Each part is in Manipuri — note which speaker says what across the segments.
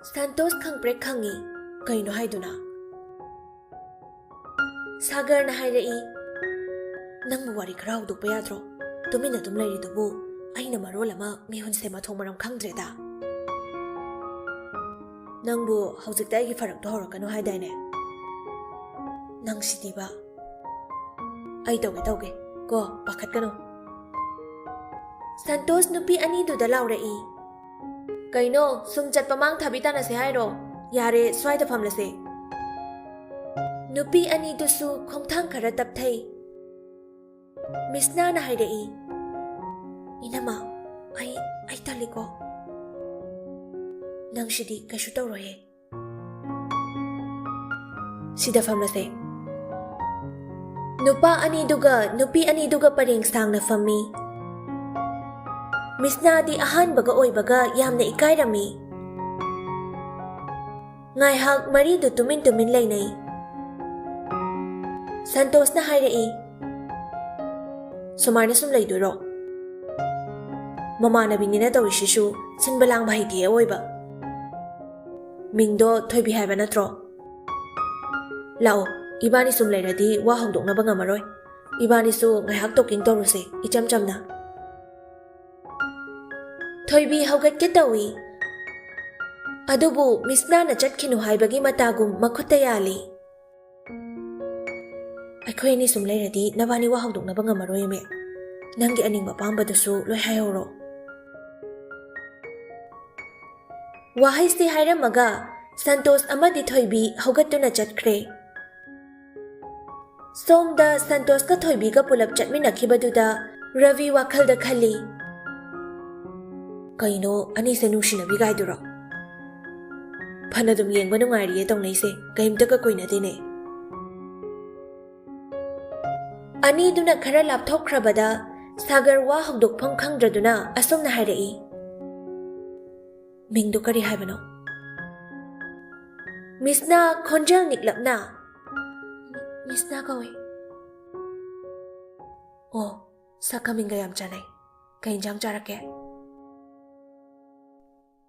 Speaker 1: Santosh khangprek khangi kaino haiduna Sagar na hairei nang wari khara hudukpa yadro tumina dum lairi dubu aina marol ama mihun se mathong maram khangdreda nangbu haujikta gi farak do horakano haidaine nang sidiba ai tawge ko pakhat kano Santosh nupi ani du da laurei kaino sum chat pamang thabita na se hairo yare swai da famlase nupi ani du su khongthang khara tapthai Misna na hairei inama ai taliko nang shidi kashu tawroye sida famlase nupa ani duga pareng sang na fammi Misna di ahan baga oi baga yamna ikairami ngai hak mari du tumin leinai Santosh na hairei Sumarna sum leiduro Mamana binina tawrishisu sinbalang bahiti oiba Mingdo thoibi haiba natro Lao ibani sum leiradi wa hongdoknaba ngamaroi ibani su ngaihak toking toruse icham chamna Thoibi haugatke tawi Adubu Misna na chatkinu haibagi matagum makhutta yali Akhoi ni sum leiradi nabani wa hongdoknaba ngamaroi me Nangi aning mapambadasu loi hayoro Wahai si hairamaga Santosh amadi thoibi haugattuna chatkre Somda Santosh ka thoibi ka pulap chatminakibaduda Ravi wakhalda khali Kaino ani se nungshinabi gaiduro Phanadum yengba nungairiye tongnaise kaimta ka koinadine Ani duna khara lapthokhrabada Sagar wa hongdokpham khangdraduna asomna hairei Mingdu kari haibano Misna khonjal niklapna Misna kawe Oh sakaminga yam chanai kainjang charake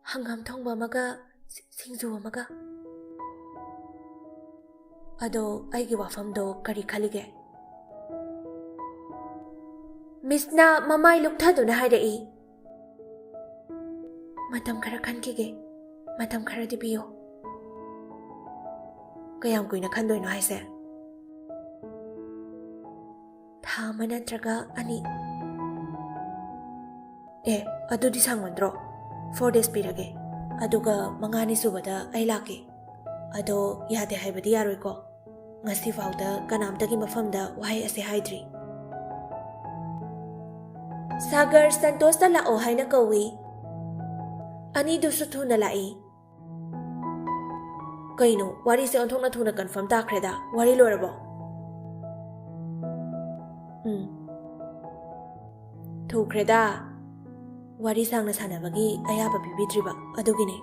Speaker 1: Hangam thongba amaga singju amaga Ado aigi wafamdo kari khalige Misna mamai luktaduna hairei Matam khara khankige matam khara dibiyo Kayam kuina khandoino haise Thama natraga ani adudi sangondro 4 days pirage aduga mangani subada ai lake ado yade haibadi yaroi ko ngasi fauda kanamdagi mafamda wahai ase haidri Sagar Santosh ta lao haina kawi ani du su thuna lai kaino wari se onthongna thuna confirm ta khreda wari lorabo thu khreda wari sangna sanabagi ayaba bibidriba adugine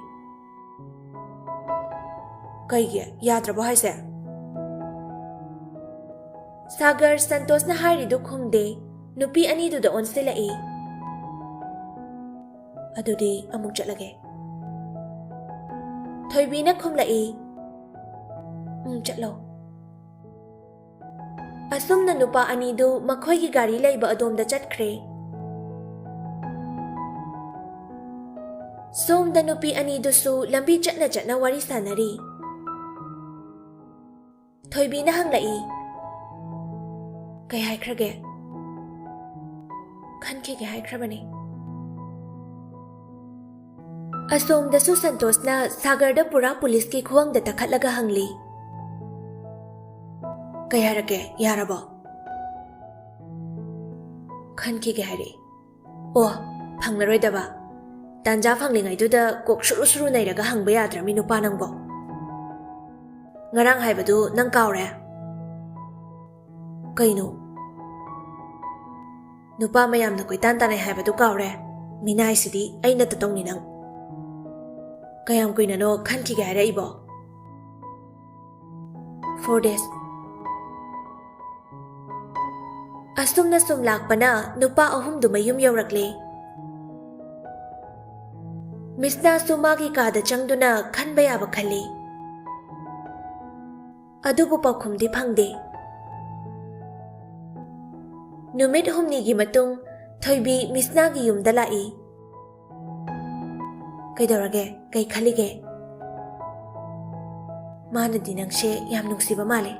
Speaker 1: kaige yadrabo haise Sagar Santosh na hari du khumde nupi ani du da onselai adudi amuk chatlage thoibi na khumlai chatlo asumna nupa ani du makhoi gi gari leiba adomda chatkhre Somda nupi ani du su lambi chatna wari sanari Thoibi na hanglai kai hai khrage khanke ge hai khrabani Asomda su Santosh na Sagar da pura police ki khuang da takhatlaga hangli kai harake yarabo khanke ge hari oh phanglaroi daba Tanja phanglingai du da kok suru nairaga hangba yadrami nupa nangbo Ngarang haibadu nang kaure Kaino Nupa mayam na koitan tanay haibadu kaure Minay sidi ay natatong ninang Kayam kuina no khanki gaira ibo 4 days Asum na sumlak pa na nupa ahum dumayum yawrakli ꯃꯤꯁꯅꯥꯁꯨ ꯃꯥꯒꯤ ꯀꯥꯗ ꯆꯪꯗꯨꯅ ꯈꯟꯕ ꯌꯥꯕ ꯈꯜꯂꯤ, ꯑꯗꯨꯕꯨ ꯄꯥꯎꯈꯨꯝꯗꯤ ꯐꯪꯗꯦ꯫ ꯅꯨꯃꯤꯠ ꯍꯨꯝꯅꯤꯒꯤ ꯃꯇꯨꯡ ꯊꯣꯏꯕꯤ ꯃꯤꯁꯅꯥꯒꯤ ꯌꯨꯝꯗ ꯂꯥꯛꯏ꯫ ꯀꯩꯗꯧꯔꯒꯦ? ꯀꯩ ꯈꯜꯂꯤꯒꯦ? ꯃꯥꯅꯗꯤ ꯅꯪꯁꯦ ꯌꯥꯝ ꯅꯨꯡꯁꯤꯕ ꯃꯥꯜꯂꯦ꯫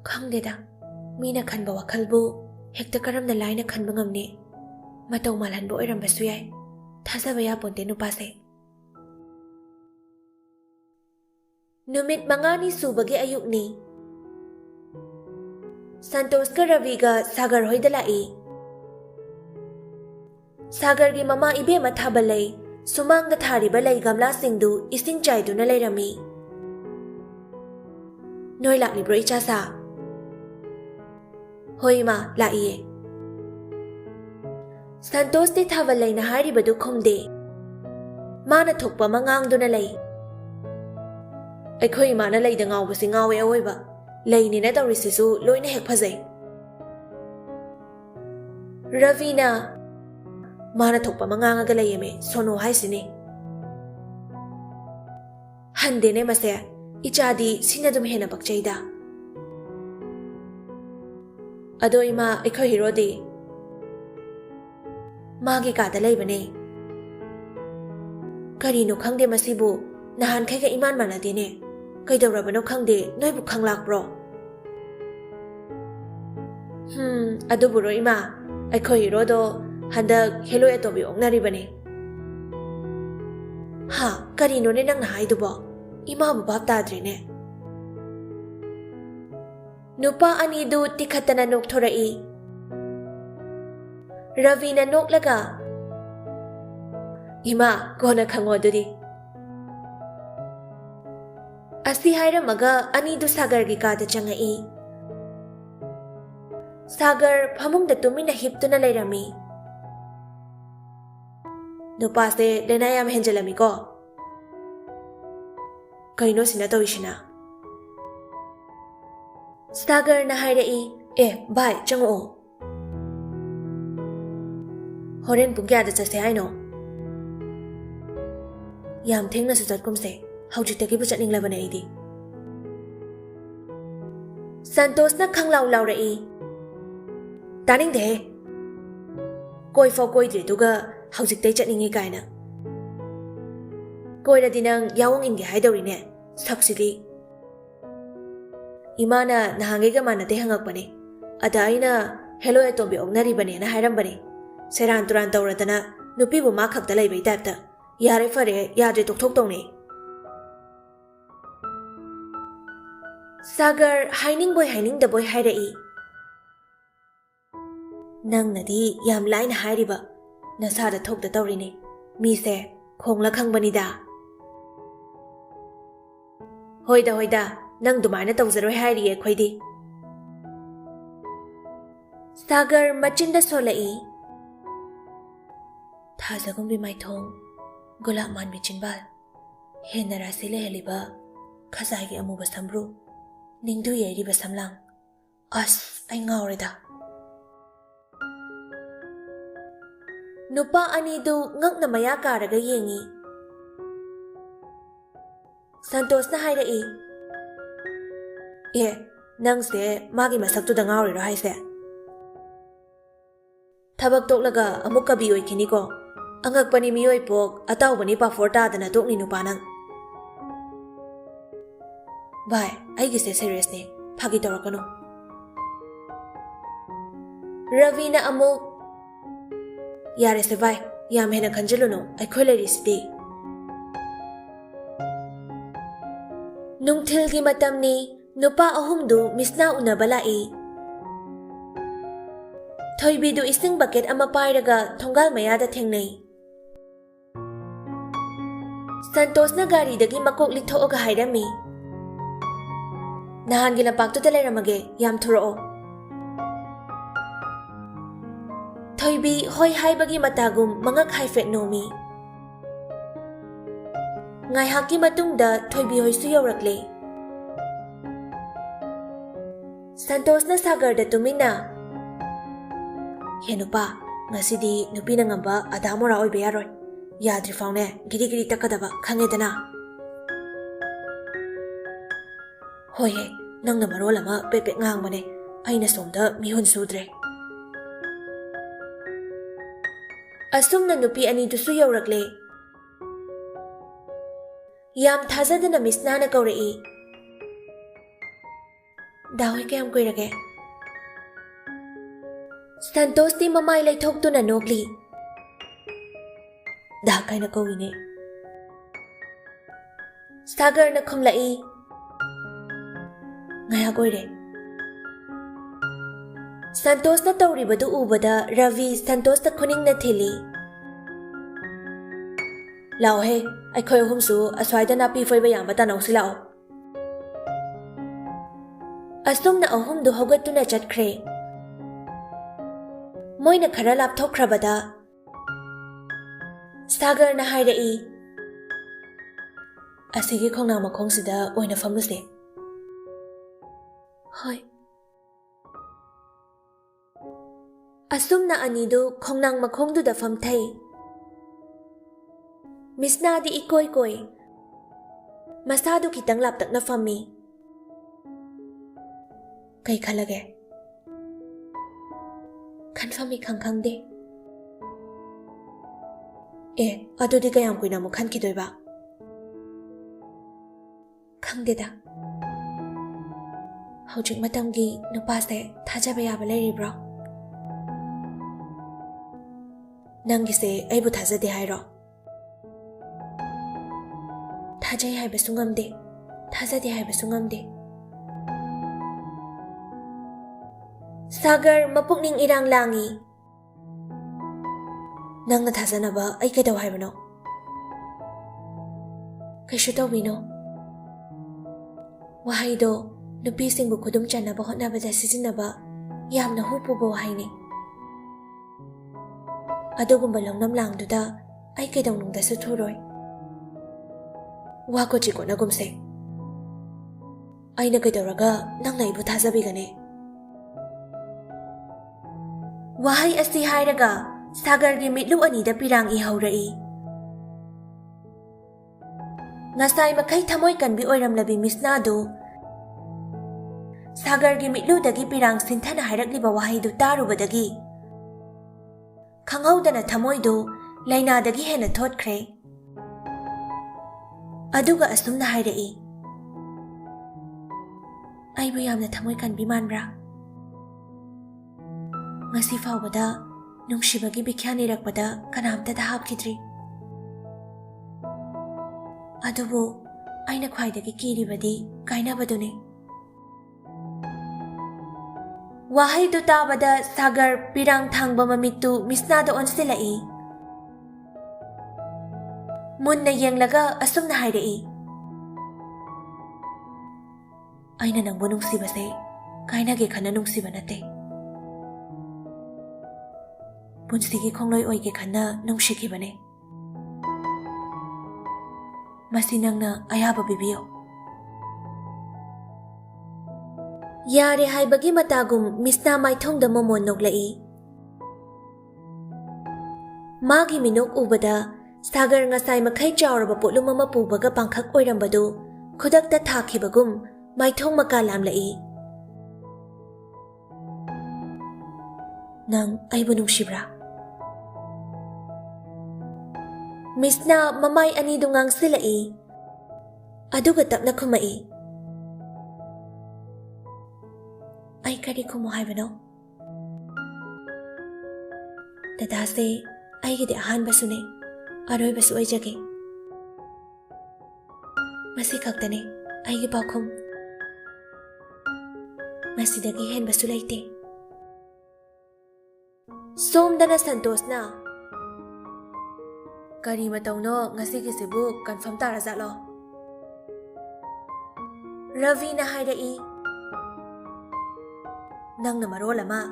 Speaker 1: ꯈꯪꯗꯦꯗ, ꯃꯤꯅ ꯈꯟꯕ ꯋꯥꯈꯜꯕꯨ ꯍꯦꯛꯇ ꯀꯔꯝꯅ ꯂꯥꯏꯅ ꯈꯟꯕ ꯉꯝꯅꯤ? ꯃꯇꯧ ꯃꯥꯜꯍꯟꯕ ꯑꯣꯏꯔꯝꯕꯁꯨ ꯌꯥꯏ꯫ ꯊꯥꯖꯕ ꯌꯥꯄꯣꯟꯇꯦ ꯅꯨꯄꯥꯁꯦ꯫ ꯅꯨꯃꯤꯠ 5ꯅꯤ ꯁꯨꯕꯒꯤ ꯑꯌꯨꯛꯅꯤ꯫ ꯁꯟꯇꯣꯁꯀ ꯔꯕꯤꯒ ꯁꯥꯒꯔ ꯍꯣꯏꯗ ꯂꯥꯛꯏ꯫ ꯁꯥꯒꯔꯒꯤ ꯃꯃꯥ ꯏꯕꯦꯝꯃ ꯊꯥꯕꯜꯂꯩ ꯁꯨꯃꯥꯡꯗ ꯊꯥꯔꯤꯕ ꯂꯩ ꯒꯝꯂꯥꯁꯤꯡꯗꯨ ꯏꯁꯤꯡ ꯆꯥꯏꯗꯨꯅ ꯂꯩꯔꯝꯃꯤ꯫ ꯅꯣꯏ ꯂꯥꯛꯂꯤꯕ꯭ꯔꯣ ꯏꯆꯥꯁꯥ? ꯍꯣꯏ ꯏꯃꯥ, ꯂꯥꯛꯏꯌꯦ꯫ ꯁꯟꯇꯣꯁꯇꯤ ꯊꯥꯕꯜꯂꯩꯅ ꯍꯥꯏꯔꯤꯕꯗꯨ ꯈꯨꯝꯗꯦ꯫ ꯃꯥꯅ ꯊꯣꯛꯄ ꯑꯃ ꯉꯥꯡꯗꯨꯅ ꯂꯩ꯫ ꯑꯩꯈꯣꯏ ꯏꯃꯥꯅ ꯂꯩꯗ ꯉꯥꯎꯕꯁꯤ ꯉꯥꯎꯋꯦ ꯑꯋꯣꯏꯕ꯫ ꯂꯩꯅꯤꯅ ꯇꯧꯔꯤꯁꯤꯁꯨ ꯂꯣꯏꯅ ꯍꯦꯛ ꯐꯖꯩ꯫ ꯔꯕꯤꯅ ꯃꯥꯅ ꯊꯣꯛꯄ ꯑꯃ ꯉꯥꯡꯉꯒ ꯂꯩꯌꯦꯃꯦ, ꯁꯣꯅꯣ ꯍꯥꯏꯁꯤꯅꯤ꯫ ꯍꯟꯗꯦꯅꯦ ꯃꯁꯦ, ꯏꯆꯥꯗꯤ ꯁꯤꯅ ꯑꯗꯨꯝ ꯍꯦꯟꯅ ꯄꯛꯆꯩꯗ꯫ ꯑꯗꯣ ꯏꯃꯥ, ꯑꯩꯈꯣꯏ ꯍꯤꯔꯣꯗꯤ? ꯃꯥꯒꯤ ꯀꯥꯗ ꯂꯩꯕꯅꯦ꯫ ꯀꯔꯤꯅꯣ ꯈꯪꯗꯦ ꯃꯁꯤꯕꯨ, ꯅꯍꯥꯟꯈꯩꯒ ꯏꯃꯥꯟ ꯃꯥꯟꯅꯗꯦꯅꯦ꯫ ꯀꯩꯗꯧꯔꯕꯅꯣ ꯈꯪꯗꯦ, ꯅꯣꯏꯕꯨ ꯈꯪꯂꯥꯛꯄ꯭ꯔꯣ? ꯑꯗꯨꯕꯨꯔꯣ ꯏꯃꯥ, ꯑꯩꯈꯣꯏ ꯍꯤꯔꯣꯗꯣ ꯍꯟꯗꯛ ꯍꯦꯂꯣꯏ ꯑꯇꯣꯝꯕꯤ ꯑꯣꯛꯅꯔꯤꯕꯅꯦ꯫ ꯍꯥ, ꯀꯔꯤꯅꯣꯅꯦ ꯅꯪꯅ ꯍꯥꯏꯗꯨꯕꯣ? ꯏꯃꯥꯕꯨ ꯚꯥꯞ ꯇꯥꯗ꯭ꯔꯤꯅꯦ꯫ ꯅꯨꯄꯥ ꯑꯅꯤꯗꯨ ꯇꯤꯈꯠꯇꯅ ꯅꯣꯛꯊꯣꯔꯛꯏ꯫ ꯔꯕꯤꯅ ꯅꯣꯛꯂꯒ, ꯏꯃꯥ, ꯀꯣꯟꯅ ꯈꯪꯉꯣ ꯑꯗꯨꯗꯤ꯫ ꯑꯁꯤ ꯍꯥꯏꯔꯝꯃꯒ ꯑꯅꯤꯗꯨ ꯁꯥꯒꯔꯒꯤ ꯀꯥꯗ ꯆꯪꯉꯛꯏ꯫ ꯁꯥꯒꯔ ꯐꯃꯨꯡꯗ ꯇꯨꯃꯤꯟꯅ ꯍꯤꯞꯇꯨꯅ ꯂꯩꯔꯝꯃꯤ꯫ ꯅꯨꯄꯥꯁꯦ ꯂꯩꯅꯥ ꯌꯥꯝ ꯍꯦꯟꯖꯜꯂꯝꯃꯤꯀꯣ꯫ ꯀꯩꯅꯣ ꯁꯤꯅ ꯇꯧꯔꯤꯁꯤꯅ? ꯁꯥꯒꯔꯅ ꯍꯥꯏꯔꯛꯏ꯫ ꯚꯥꯏ, ꯆꯪꯉꯛꯑꯣ꯫ ꯍꯣꯔꯦꯟ ꯄꯨꯡ ꯀꯌꯥꯗ ꯆꯠꯁꯦ ꯍꯥꯏꯅꯣ? ꯌꯥꯝ ꯊꯦꯡꯅꯁꯨ ꯆꯠꯀꯨꯝꯁꯦ, ꯍꯧꯖꯤꯛꯇꯒꯤꯕꯨ ꯆꯠꯅꯤꯡꯂꯕꯅꯦ ꯑꯩꯗꯤ꯫ ꯁꯟꯇꯣꯁꯅ ꯈꯪꯂꯥꯎ ꯂꯥꯎꯔꯛꯏ꯫ ꯇꯥꯅꯤꯡꯗꯦꯍꯦ, ꯀꯣꯏꯐꯥꯎ ꯀꯣꯏꯗ꯭ꯔꯤꯗꯨꯒ ꯍꯧꯖꯤꯛꯇꯩ ꯆꯠꯅꯤꯡꯉꯤ ꯀꯥꯏꯅ꯫ ꯀꯣꯏꯔꯗꯤ ꯅꯪ ꯌꯥꯎꯑꯣꯡ ꯏꯟꯒꯦ ꯍꯥꯏꯗꯧꯔꯤꯅꯦ, ꯁꯛꯁꯤꯗꯤ꯫ ꯏꯃꯥꯅ ꯅꯍꯥꯟꯒꯩꯒ ꯃꯥꯟꯅꯗꯦ ꯍꯪꯉꯛꯄꯅꯦ, ꯑꯗ ꯑꯩꯅ ꯍꯦꯂꯣꯏ ꯑꯇꯣꯝꯕꯤ ꯑꯣꯛꯅꯔꯤꯕꯅꯦꯅ ꯍꯥꯏꯔꯝꯕꯅꯦ꯫ ꯁꯦꯔꯥꯟ ꯇꯨꯔꯥꯟ ꯇꯧꯔꯗꯅ ꯅꯨꯄꯤꯕꯨ ꯃꯥ ꯈꯛꯇ ꯂꯩꯕꯩ ꯇꯥꯏꯞꯇ꯫ ꯌꯥꯔꯦ ꯐꯔꯦ, ꯌꯥꯗ꯭ꯔꯦ ꯇꯣꯛꯊꯣꯛꯇꯧꯅꯦ꯫ ꯁꯥꯒꯔ ꯍꯥꯏꯅꯤꯡꯕꯣꯏ ꯍꯥꯏꯅꯤꯡꯗꯕꯣꯏ ꯍꯥꯏꯔꯛꯏ꯫ ꯅꯪꯅꯗꯤ ꯌꯥꯝ ꯂꯥꯏꯅ ꯍꯥꯏꯔꯤꯕ, ꯅꯁꯥꯗ ꯊꯣꯛꯇ ꯇꯧꯔꯤꯅꯦ꯫ ꯃꯤꯁꯦ ꯈꯣꯡꯂ ꯈꯪꯕꯅꯤꯗ꯫ ꯍꯣꯏꯗ ꯍꯣꯏꯗ, ꯅꯪ ꯑꯗꯨꯃꯥꯏꯅ ꯇꯧꯖꯔꯣꯏ ꯍꯥꯏꯔꯤꯌꯦ ꯑꯩꯈꯣꯏꯗꯤ꯫ ꯁꯥꯒꯔ ꯃꯆꯤꯟꯗ ꯁꯣꯜꯂꯛꯏ꯫ ꯊꯥꯖꯒꯨꯝꯕꯤ ꯃꯥꯏꯊꯣꯡ, ꯒꯨꯂꯥꯞ ꯃꯥꯟꯕꯤ ꯆꯤꯟꯕꯥꯜ, ꯍꯦꯟꯅ ꯔꯥꯁꯤ ꯂꯩꯍꯜꯂꯤꯕ ꯈꯖꯥꯏꯒꯤ ꯑꯃꯨꯕ ꯁꯝꯕ꯭ꯔꯨ, ꯅꯤꯡꯗꯨ ꯌꯩꯔꯤꯕ ꯁꯝꯂꯥꯡ꯫ ꯑꯁ, ꯑꯩ ꯉꯥꯎꯔꯦꯗ꯫ ꯅꯨꯄꯥ ꯑꯅꯤꯗꯨ ꯉꯛꯅ ꯃꯌꯥ ꯀꯥꯔꯒ ꯌꯦꯡꯉꯤ꯫ ꯁꯟꯇꯣꯁꯅ ꯍꯥꯏꯔꯛꯏ꯫ ꯅꯪꯁꯦ ꯃꯥꯒꯤ ꯃꯁꯛꯇꯨꯗ ꯉꯥꯎꯔꯤꯔꯣ ꯍꯥꯏꯁꯦ? ꯊꯕꯛ ꯇꯣꯛꯂꯒ ꯑꯃꯨꯛ ꯀꯕꯤ ꯑꯣꯏꯈꯤꯅꯤꯀꯣ꯫ ꯑꯉꯛꯄꯅꯤ ꯃꯤꯑꯣꯏ ꯄꯣꯛ, ꯑꯇꯥꯎꯕꯅꯤ ꯄꯥꯐꯣꯔ ꯇꯥꯗꯅ ꯇꯣꯛꯅꯤ ꯅꯨꯄꯥ ꯅꯪ꯫ ꯚꯥꯏ, ꯑꯩꯒꯤꯁꯦ ꯁꯦꯔꯤꯌꯁꯅꯦ, ꯐꯥꯒꯤ ꯇꯧꯔꯛꯀꯅꯨ꯫ ꯔꯕꯤꯅ ꯑꯃꯨꯛ, ꯌꯥꯔꯦꯁꯦ ꯚꯥꯏ, ꯌꯥꯝ ꯍꯦꯟꯅ ꯈꯟꯖꯤꯜꯂꯨꯅꯨ, ꯑꯩꯈꯣꯏ ꯂꯩꯔꯤꯁꯤꯗꯤ꯫ ꯅꯨꯡꯊꯤꯜꯒꯤ ꯃꯇꯝꯅꯤ꯫ ꯅꯨꯄꯥ ꯑꯍꯨꯝꯗꯨ ꯃꯤꯁꯅꯥ ꯎꯅꯕ ꯂꯥꯛꯏ꯫ ꯊꯣꯏꯕꯤꯗꯨ ꯏꯁꯤꯡ ꯕꯛꯀꯦꯠ ꯑꯃ ꯄꯥꯏꯔꯒ ꯊꯣꯡꯒꯥꯜ ꯃꯌꯥꯗ ꯊꯦꯡꯅꯩ꯫ ꯁꯟꯇꯣꯁꯅ ꯒꯥꯔꯤꯗꯒꯤ ꯃꯀꯣꯛ ꯂꯤꯊꯣꯛꯑꯒ ꯍꯥꯏꯔꯝꯃꯤ꯫ ꯅꯍꯥꯟꯒꯤ ꯂꯝꯄꯥꯛꯇꯨꯗ ꯂꯩꯔꯝꯃꯒꯦ, ꯌꯥꯝ ꯊꯨꯔꯛꯑꯣ꯫ ꯊꯣꯏꯕꯤ ꯍꯣꯏ ꯍꯥꯏꯕꯒꯤ ꯃꯇꯥꯒꯨꯝ ꯃꯉꯛ ꯍꯥꯏꯐꯦꯠ ꯅꯣꯝꯃꯤ꯫ ꯉꯥꯏꯍꯥꯛꯀꯤ ꯃꯇꯨꯡꯗ ꯊꯣꯏꯕꯤ ꯍꯣꯏꯁꯨ ꯌꯧꯔꯛꯂꯦ꯫ ꯁꯟꯇꯣꯁꯅ ꯁꯥꯒꯔꯗ ꯇꯨꯃꯤꯟꯅ, ꯅꯨꯄꯥ, Ngasidi nupina ngamba adamora oibe yaroi. Yadri faune giri giri takadaba khangedana. Hoi he, nangna marol ama pepe ngangbane. Aina somda mihun sudre. Asumna nupi ani dusu yaurakle. Yam thazadana Miss Nana kaurei. Dawi kayam koirage. Santos ti mamay laythoktuna nogli. Da kaina kawine. Sagar na khumlai. Ngaya koire. Santos na tauribadu ubada Ravi Santos na kuning na thili. Lao he, ay koy humsu aswayda na pifoy bayang batanaw silao. Asum na ahum do hogat tu na chatkre. Moy na khara lapthok krabada. Sagar na hairai. Asigi khongnang makhong sida oina famluse. Hoy. Asum na anido khongnang makhong du da famthai. Miss Na di ikoy koy. Masado kitang laptak na fami. Kay khalage. Kan fami khang de. Ado di kayam koy na mo khan kidoy ba? Khang de da. Haujik matamgi nupase thajaba yaba lairibro. Nangise aibu thajade hairo. Thajai haiba sungamde. Thajade haiba sungamde. Sagar mapukning irang langi. Nangna thajanaba ai kaidaw haibano. Kaishu tawbino. Wahaido nupisingbu khudum chanaba hotnabada sizinaba yamna hupuba wahaini. Adugumba longnam langduda ai kaidaw nungdasu thuroi. Wako chiko na gumse. Aina kaidawraga nangna ibu thajabigane. Wahai asi hairaga Sagar gi mitlu anida pirang ihaurai. Ngasai makai thamoy kanbi oiramlabi Miss Na do. Sagar gi mitlu dagi pirang sinthana hairakliba wahai du tarubadagi. Khanghaudana thamoy do laina dagi hena thotkre. Aduga asumna hairai. Aibu yamna thamoy kanbi manbra. Ngasi faubada nungshibagi bikhyan irakpada kanamtada hapkidri. Adubu aina khwaidagi kiribadi kainabadune. Wahai du tabada Sagar pirang thangba mamittu Miss Na da onsilai. Munna yenglaga asumna hairai. Aina nangbu nungsibase kainage khana nungsiba nate. Punsigi khongloi oige khana nungshikibane. Masi nangna ayaba bibiyo. Yare haibagi matagum Miss Na maithongda momon noglai. Magi minok ubada Sagar ngasai makai chawraba potlum ama pubaga pangkhak oirambadu khudakta thakibagum maithong makalam lai. Nang aibu nungshibra. Miss Na mamay ani dungang silai. Aduga tapna kumai. Ay kari kumo haibano. Dadase ay gidi ahan basune. Aroy basu ay jage. Masi kaktane ay gipakum. Masi dagi hen basu laite. Somdana Santos na. Kari matawno ngasi kisibu confirm tara zalo. Ravi na hairai. Nang na marol ama.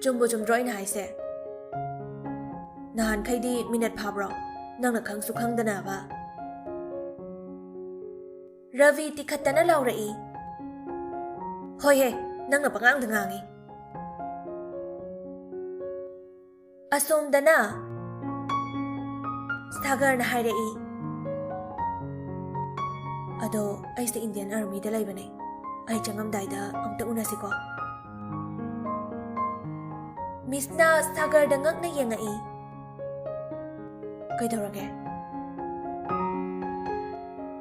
Speaker 1: Jumbo jumdroy na haise. Nahan kay di minat pabro. Nang na kang sukhang dana ba. Ravi tikhat na laurai. Hoy he, nang na pangang dangangi. ꯑꯁꯣꯝꯗꯅ ꯁꯥꯒꯔꯅ ꯍꯥꯏꯔꯛꯏ꯫ ꯑꯗꯣ ꯑꯩꯁꯦ ꯏꯟꯗꯤꯌꯟ ꯑꯥꯔꯃꯤꯗ ꯂꯩꯕꯅꯦ, ꯑꯩ ꯆꯪꯉꯝꯗꯥꯏꯗ ꯑꯝꯇ ꯎꯅꯁꯤꯀꯣ? ꯃꯤꯁꯅ ꯁꯥꯒꯔꯗ ꯉꯛꯅ ꯌꯦꯡꯉꯛꯏ꯫ ꯀꯩꯗꯧꯔꯒꯦ?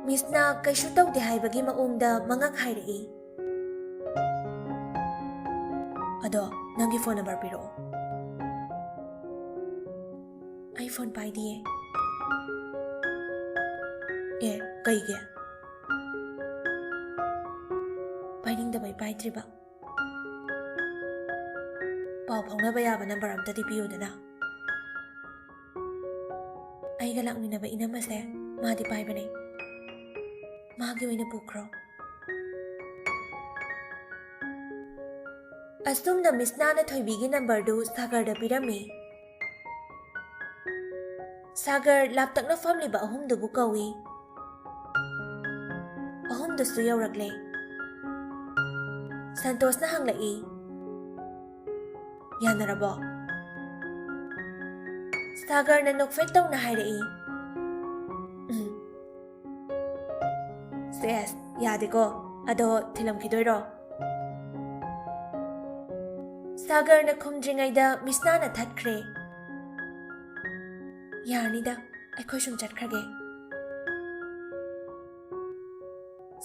Speaker 1: ꯃꯤꯁꯅ ꯀꯩꯁꯨ ꯇꯧꯗꯦ ꯍꯥꯏꯕꯒꯤ ꯃꯑꯣꯡꯗ ꯃꯉꯛ ꯍꯥꯏꯔꯛꯏ꯫ ꯑꯗꯣ ꯅꯪꯒꯤ ꯐꯣꯟ ꯅꯝꯕꯔ ꯄꯤꯔꯛꯑꯣ꯫ ꯑꯩ ꯐꯣꯟ ꯄꯥꯏꯗꯤꯌꯦ꯫ ꯑꯦ, ꯀꯩꯒꯤ? ꯄꯥꯏꯅꯤꯡꯗꯕꯩ ꯄꯥꯏꯗ꯭ꯔꯤꯕ? ꯄꯥꯎ ꯐꯥꯎꯅꯕ ꯌꯥꯕ ꯅꯝꯕꯔ ꯑꯝꯇꯗꯤ ꯄꯤꯌꯨꯗꯅ꯫ ꯑꯩꯒ ꯂꯥꯛꯃꯤꯟꯅꯕ ꯏꯅꯝ ꯑꯁꯦ ꯃꯥꯗꯤ ꯄꯥꯏꯕꯅꯦ, ꯃꯥꯒꯤ ꯑꯣꯏꯅ ꯄꯨꯈ꯭ꯔꯣ꯫ ꯑꯁꯨꯝꯅ ꯃꯤꯁꯅꯥꯅ ꯊꯣꯏꯕꯤꯒꯤ ꯅꯝꯕꯔꯗꯨ ꯁꯥꯒꯔꯗ ꯄꯤꯔꯝꯃꯤ꯫ ꯁꯥꯒꯔ ꯂꯥꯞꯇꯛꯅ ꯐꯝꯂꯤꯕ ꯑꯍꯨꯝꯗꯨꯕꯨ ꯀꯧꯏ꯫ ꯑꯍꯨꯝꯗꯨꯁꯨ ꯌꯧꯔꯛꯂꯦ꯫ ꯁꯟꯇꯣꯁꯅ ꯍꯪꯂꯛꯏ, ꯌꯥꯅꯔꯕꯣ? ꯁꯥꯒꯔꯅ ꯅꯣꯛꯐꯦꯠ ꯇꯧꯅ ꯍꯥꯏꯔꯛꯏ, ꯁꯦꯁ, ꯌꯥꯗꯦꯀꯣ, ꯑꯗꯣ ꯊꯤꯜꯂꯝꯈꯤꯗꯣꯏꯔꯣ? ꯁꯥꯒꯔꯅ ꯈꯨꯝꯗ꯭ꯔꯤꯉꯩꯗ ꯃꯤꯁꯅꯥꯅ ꯊꯠꯈ꯭ꯔꯦ꯫ ꯌꯥꯔꯅꯤꯗ, ꯑꯩꯈꯣꯏ ꯁꯨꯝ ꯆꯠꯈ꯭ꯔꯒꯦ꯫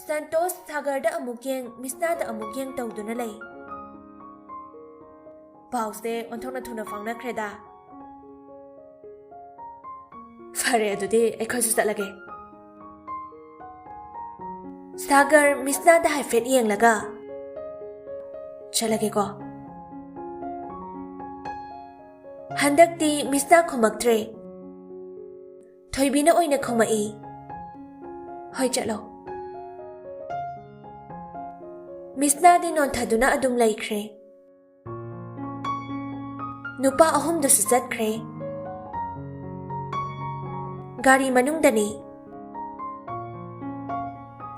Speaker 1: ꯁꯟꯇꯣꯁ ꯁꯥꯒꯔꯗ ꯑꯃꯨꯛ ꯌꯦꯡ, ꯃꯤꯁꯅꯥꯗ ꯑꯃꯨꯛ ꯌꯦꯡ ꯇꯧꯗꯨꯅ ꯂꯩ꯫ ꯄꯥꯎꯁꯦ ꯑꯣꯟꯊꯣꯛꯅ ꯊꯨꯅ ꯐꯥꯎꯅꯈ꯭ꯔꯦꯗ꯫ ꯐꯔꯦ, ꯑꯗꯨꯗꯤ ꯑꯩꯈꯣꯏꯁꯨ ꯆꯠꯂꯒꯦ꯫ ꯁꯥꯒꯔ ꯃꯤꯁꯅꯥꯗ ꯍꯥꯏꯐꯦꯠ ꯌꯦꯡꯂꯒ, ꯆꯠꯂꯒꯦꯀꯣ? ꯍꯟꯗꯛꯇꯤ ꯃꯤꯁꯅꯥ ꯈꯨꯝꯃꯛꯇ꯭ꯔꯦ꯫ ꯊꯣꯏꯕꯤꯅ ꯑꯣꯏꯅ ꯈꯨꯝꯃꯛꯏ, ꯍꯣꯏ ꯆꯠꯂꯣ꯫ ꯃꯤꯁꯅꯥꯗꯤ ꯅꯣꯟꯊꯗꯨꯅ ꯑꯗꯨꯝ ꯂꯩꯈ꯭ꯔꯦ꯫ ꯅꯨꯄꯥ ꯑꯍꯨꯝꯗꯨꯁꯨ ꯆꯠꯈ꯭ꯔꯦ꯫ ꯒꯥꯔꯤ ꯃꯅꯨꯡꯗꯅꯤ꯫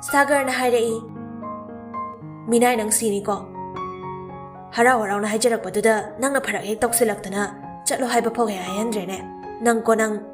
Speaker 1: ꯁꯥꯒꯔꯅ ꯍꯥꯏꯔꯛꯏ, ꯃꯤꯅꯥꯏ, ꯅꯪ ꯁꯤꯅꯤꯀꯣ? ꯍꯔꯥꯎ ꯍꯔꯥꯎꯅ ꯍꯥꯏꯖꯔꯛꯄꯗꯨꯗ ꯅꯪꯅ ꯐꯔꯛ ꯍꯦꯛ ꯇꯧꯁꯤꯜꯂꯛꯇꯅ ꯆꯠꯂꯣ ꯍꯥꯏꯕ ꯐꯥꯎ ꯍꯦꯛ ꯍꯥꯏꯍꯟꯗ꯭ꯔꯦꯅꯦ꯫ ꯅꯪꯀꯣ ꯅꯪ